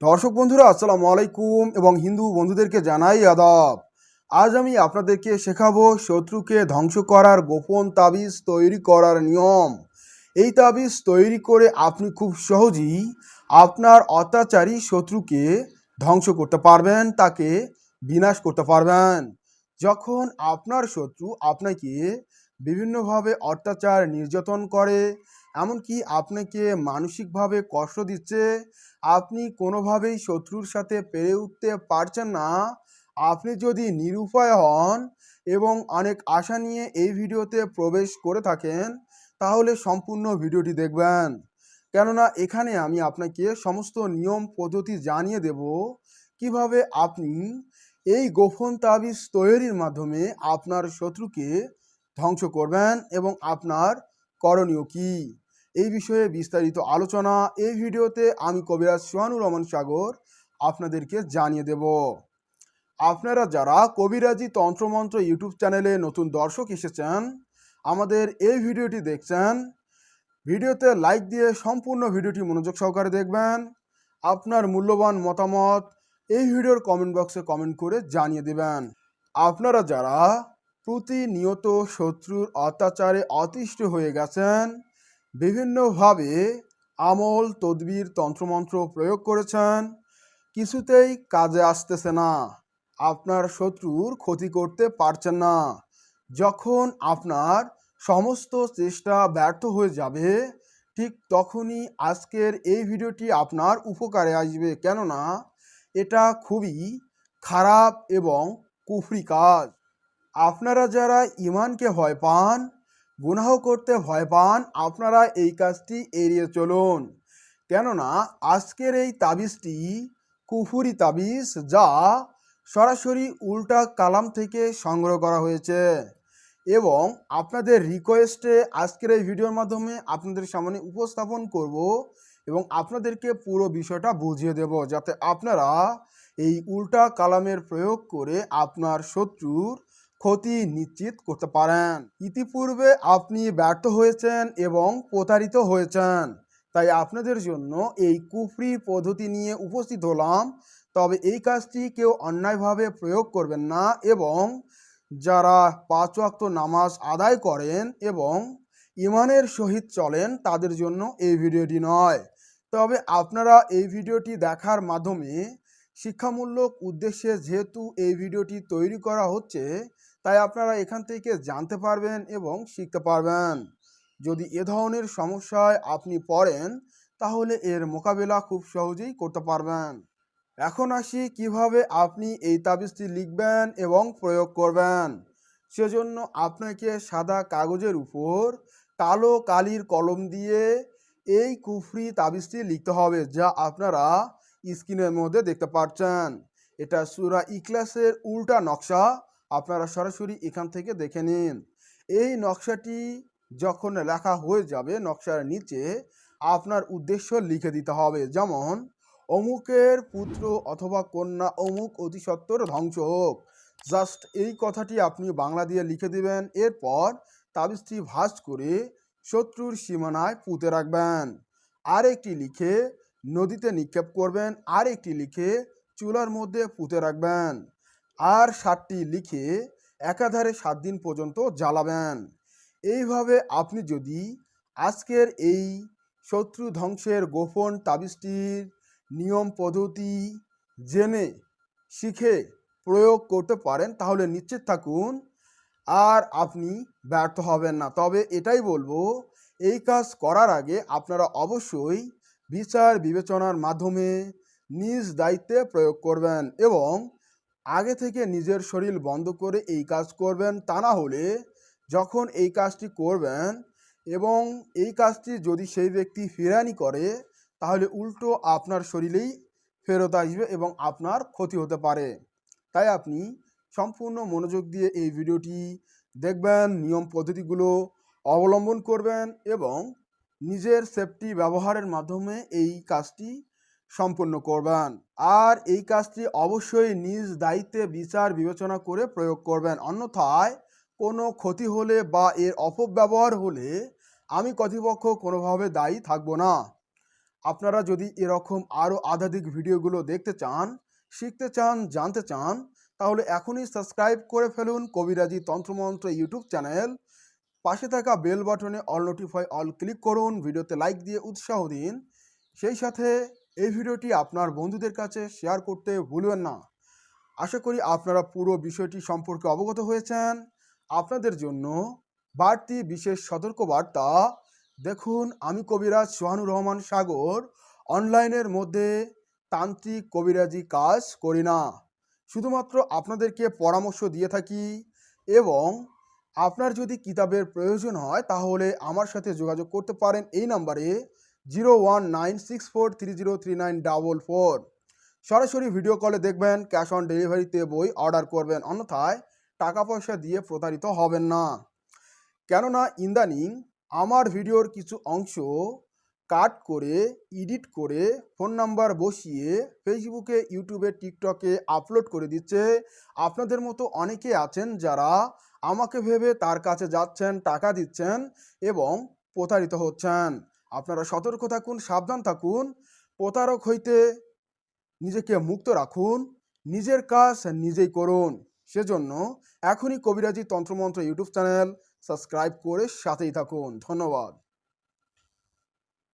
দর্শক বন্ধুরা আসসালামু আলাইকুম এবং হিন্দু বন্ধুদেরকে জানাই আদাব। আজ আমি আপনাদেরকে শেখাবো শত্রুকে ধ্বংস করার গোপন তাবিজ তৈরি করার নিয়ম। এই তাবিজ তৈরি করে আপনি খুব সহজেই আপনার অত্যাচারী শত্রুকে ধ্বংস করতে পারবেন, তাকে বিনাশ করতে পারবেন। যখন আপনার শত্রু আপনাকে বিভিন্নভাবে অত্যাচার নির্যাতন করে, এমনকি আপনাকে মানসিকভাবে কষ্ট দিচ্ছে, আপনি কোনোভাবেই শত্রুর সাথে পেরে উঠতে পারছেন না, আপনি যদি নিরুপায় হন এবং অনেক আশা নিয়ে এই ভিডিওতে প্রবেশ করে থাকেন, তাহলে সম্পূর্ণ ভিডিওটি দেখবেন। কেননা এখানে আমি আপনাকে সমস্ত নিয়ম পদ্ধতি জানিয়ে দেব কিভাবে আপনি এই গোপন তাবিজ তৈরির মাধ্যমে আপনার শত্রুকে ধ্বংস করবেন এবং আপনার করণীয় কী, এই বিষয়ে বিস্তারিত আলোচনা এই ভিডিওতে আমি কবিরাজ সোহানুর রহমান সাগর আপনাদেরকে জানিয়ে দেব। আপনারা যারা কবিরাজি তন্ত্রমন্ত্র ইউটিউব চ্যানেলে নতুন দর্শক এসেছেন, আমাদের এই ভিডিওটি দেখছেন, ভিডিওতে লাইক দিয়ে সম্পূর্ণ ভিডিওটি মনোযোগ সহকারে দেখবেন। আপনার মূল্যবান মতামত এই ভিডিওর কমেন্ট বক্সে কমেন্ট করে জানিয়ে দেবেন। আপনারা যারা প্রতিনিয়ত শত্রুর অত্যাচারে অতিষ্ঠ হয়ে গেছেন, বিভিন্নভাবে আমল তদবির তন্ত্রমন্ত্র প্রয়োগ করেছেন, কিছুতেই কাজে আসতেছে না, আপনার শত্রুর ক্ষতি করতে পারছেন না, যখন আপনার সমস্ত চেষ্টা ব্যর্থ হয়ে যাবে, ঠিক তখনই আজকের এই ভিডিওটি আপনার উপকারে আসবে। কেননা এটা খুবই খারাপ এবং কুফরি কাজ। আপনারা যারা ইমানকে ভয় পান, গুনাহ করতে ভয় পান, আপনারা এই কাজটি এড়িয়ে চলুন। কেননা আজকের এই তাবিজটি কুফরি তাবিজ, যা সরাসরি উল্টা কালাম থেকে সংগ্রহ করা হয়েছে এবং আপনাদের রিকোয়েস্টে আজকের এই ভিডিওর মাধ্যমে আপনাদের সামনে উপস্থাপন করব এবং আপনাদেরকে পুরো বিষয়টা বুঝিয়ে দেব, যাতে আপনারা এই উল্টা কালামের প্রয়োগ করে আপনার শত্রুর ক্ষতি নিশ্চিত করতে পারেন। ইতিপূর্বে আপনি ব্যর্থ হয়েছেন এবং প্রতারিত হয়েছেন, তাই আপনাদের জন্য এই কুফরি পদ্ধতি নিয়ে উপস্থিত হলাম। তবে এই কাজটি কেউ অন্যায়ভাবে প্রয়োগ করবেন না এবং যারা 5 ওয়াক্ত নামাজ আদায় করেন এবং ইমানের সহিত চলেন, তাদের জন্য এই ভিডিওটি নয়। তবে আপনারা এই ভিডিওটি দেখার মাধ্যমে শিক্ষামূলক উদ্দেশ্যে যেহেতু এই ভিডিওটি তৈরি করা হচ্ছে, তাই আপনারা এখান থেকে জানতে পারবেন এবং শিখতে পারবেন। যদি এ ধরনের সমস্যায় আপনি পড়েন, তাহলে এর মোকাবেলা খুব সহজেই করতে পারবেন। এখন আসি কিভাবে আপনি এই তাবিজটি লিখবেন এবং প্রয়োগ করবেন। সেজন্য আপনাকে সাদা কাগজের উপর কালো কালির কলম দিয়ে এই কুফরি তাবিজটি লিখতে হবে, যা আপনারা স্ক্রিনের মধ্যে দেখতে পাচ্ছেন। এটা সূরা ইখলাসের উল্টা নকশা, আপনারা সরাসরি এখান থেকে দেখে নিন। এই নকশাটি যখন লেখা হয়ে যাবে, নকশার নিচে আপনার উদ্দেশ্য লিখে দিতে হবে, যেমন অমুকের পুত্র অথবা কন্যা অমুক অতি সত্বর ধ্বংস হোক। জাস্ট এই কথাটি আপনি বাংলা দিয়ে লিখে দিবেন। এরপর তাবিজটি ভাঁজ করে শত্রুর সীমানায় পুঁতে রাখবেন। আরেকটি লিখে নদীতে নিক্ষেপ করবেন, আরেকটি লিখে চুলার মধ্যে পুঁতে রাখবেন, আর 7টি লিখে একাধারে 7 দিন পর্যন্ত জ্বালাবেন। এইভাবে আপনি যদি আজকের এই শত্রু ধ্বংসের গোপন তাবিজটির নিয়ম পদ্ধতি জেনে শিখে প্রয়োগ করতে পারেন, তাহলে নিশ্চিত থাকুন আর আপনি ব্যর্থ হবেন না। তবে এটাই বলবো, এই কাজ করার আগে আপনারা অবশ্যই বিচার বিবেচনার মাধ্যমে নিজ দায়িত্বে প্রয়োগ করবেন এবং আগে থেকে নিজের শরীর বন্ধ করে এই কাজ করবেন। তা না হলে যখন এই কাজটি করবেন এবং এই কাজটি যদি সেই ব্যক্তি ফিরানি করে, তাহলে উল্টো আপনার শরীরেই ফেরত আসবে এবং আপনার ক্ষতি হতে পারে। তাই আপনি সম্পূর্ণ মনোযোগ দিয়ে এই ভিডিওটি দেখবেন, নিয়ম পদ্ধতিগুলো অবলম্বন করবেন এবং নিজের সেফটি ব্যবহারের মাধ্যমে এই কাজটি সম্পূর্ণ করবেন। আর এই কাজটি অবশ্যই নিজ দায়িত্বে বিচার বিবেচনা করে প্রয়োগ করবেন, অন্যথায় কোনো ক্ষতি হলে বা এর অপব্যবহার হলে আমি কর্তৃপক্ষ কোনোভাবে দায়ী থাকব না। আপনারা যদি এরকম আরও আধ্যাত্মিক ভিডিওগুলো দেখতে চান, শিখতে চান, জানতে চান, তাহলে এখনই সাবস্ক্রাইব করে ফেলুন কবিরাজি তন্ত্রমন্ত্র ইউটিউব চ্যানেল। পাশে থাকা বেল বাটনে অল নোটিফাই অল ক্লিক করুন, ভিডিওতে লাইক দিয়ে উৎসাহ দিন। সেই সাথে এই ভিডিওটি আপনার বন্ধুদের কাছে শেয়ার করতে ভুলবেন না। আশা করি আপনারা পুরো বিষয়টি সম্পর্কে অবগত হয়েছেন। আপনাদের জন্য বাড়তি বিশেষ সতর্কবার্তা। দেখুন, আমি কবিরাজ সোহানুর রহমান সাগর অনলাইনের মধ্যে তান্ত্রিক কবিরাজি কাজ করি না, শুধুমাত্র আপনাদেরকে পরামর্শ দিয়ে থাকি। এবং আপনার যদি কিতাবের প্রয়োজন হয় তাহলে আমার সাথে যোগাযোগ করতে পারেন এই নাম্বারে 019643039444। সরাসরি ভিডিও কলে দেখবেন, ক্যাশ অন ডেলিভারিতে বই অর্ডার করবেন, অন্যথায় টাকা পয়সা দিয়ে প্রতারিত হবেন না। কেননা ইদানিং আমার ভিডিওর কিছু অংশ কাট করে, এডিট করে, ফোন নাম্বার বসিয়ে ফেসবুকে, ইউটিউবে, টিকটকে আপলোড করে দিচ্ছে। আপনাদের মতো অনেকে আছেন যারা আমাকে ভেবে তার কাছে যাচ্ছেন, টাকা দিচ্ছেন এবং প্রতারিত হচ্ছেন। আপনারা সতর্ক থাকুন, সাবধান থাকুন। প্রতারক হইতে নিজেকে মুক্ত রাখুন, নিজের কাজ নিজেই করুন। সেজন্য এখনই কবিরাজি তন্ত্রমন্ত্র ইউটিউব চ্যানেল সাবস্ক্রাইব করে সাথেই থাকুন। ধন্যবাদ।